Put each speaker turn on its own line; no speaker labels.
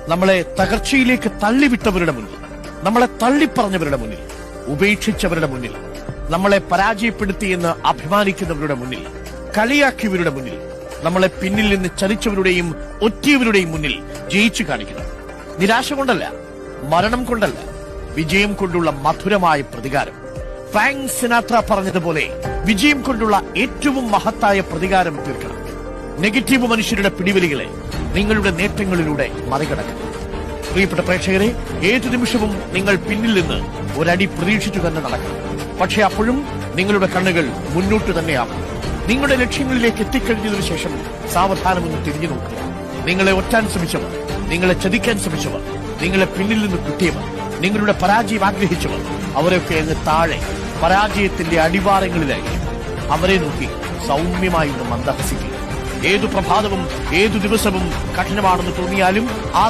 നമ്മളെ തകർച്ചയിലേക്ക് തള്ളിവിട്ടവരുടെ മുന്നിൽ, നമ്മളെ തള്ളിപ്പറഞ്ഞവരുടെ മുന്നിൽ, ഉപേക്ഷിച്ചവരുടെ മുന്നിൽ, നമ്മളെ പരാജയപ്പെടുത്തിയെന്ന് അഭിമാനിക്കുന്നവരുടെ മുന്നിൽ, കളിയാക്കിയവരുടെ മുന്നിൽ, നമ്മളെ പിന്നിൽ നിന്ന് ചലിച്ചവരുടെയും ഒറ്റിയവരുടെയും മുന്നിൽ ജയിച്ചു കാണിക്കണം. നിരാശ കൊണ്ടല്ല, മരണം കൊണ്ടല്ല, വിജയം കൊണ്ടുള്ള മധുരമായ പ്രതികാരം. ഫ്രാങ്ക് സിനാട്ര പറഞ്ഞതുപോലെ വിജയം കൊണ്ടുള്ള ഏറ്റവും മഹത്തായ പ്രതികാരം തീർക്കണം. നെഗറ്റീവ് മനുഷ്യരുടെ പിടിവലികളെ നിങ്ങളുടെ നേട്ടങ്ങളിലൂടെ മറികടക്കണം. പ്രിയപ്പെട്ട പ്രേക്ഷകരെ, ഏതു നിമിഷവും നിങ്ങൾ പിന്നിൽ നിന്ന് ഒരടി പ്രതീക്ഷിച്ചു തന്നെ നടക്കണം. പക്ഷെ അപ്പോഴും നിങ്ങളുടെ കണ്ണുകൾ മുന്നോട്ട് തന്നെയാവും. നിങ്ങളുടെ ലക്ഷ്യങ്ങളിലേക്ക് എത്തിക്കഴിഞ്ഞതിനു ശേഷം സാവധാനമൊന്ന് തിരിഞ്ഞു നോക്കുക. നിങ്ങളെ ഒറ്റാൻ ശ്രമിച്ചവർ, നിങ്ങളെ ചതിക്കാൻ ശ്രമിച്ചവർ, നിങ്ങളെ പിന്നിൽ നിന്ന് കുട്ടിയവർ, നിങ്ങളുടെ പരാജയം ആഗ്രഹിച്ചവർ, അവരൊക്കെ അങ്ങ് താഴെ പരാജയത്തിന്റെ അടിവാരങ്ങളിലായി. അവരെ നോക്കി സൗമ്യമായി ഒന്ന് മന്ദഹസിക്കുക. ഏതു പ്രഭാതവും ഏതു ദിവസവും കഠിനമാണെന്ന് തോന്നിയാലും ആ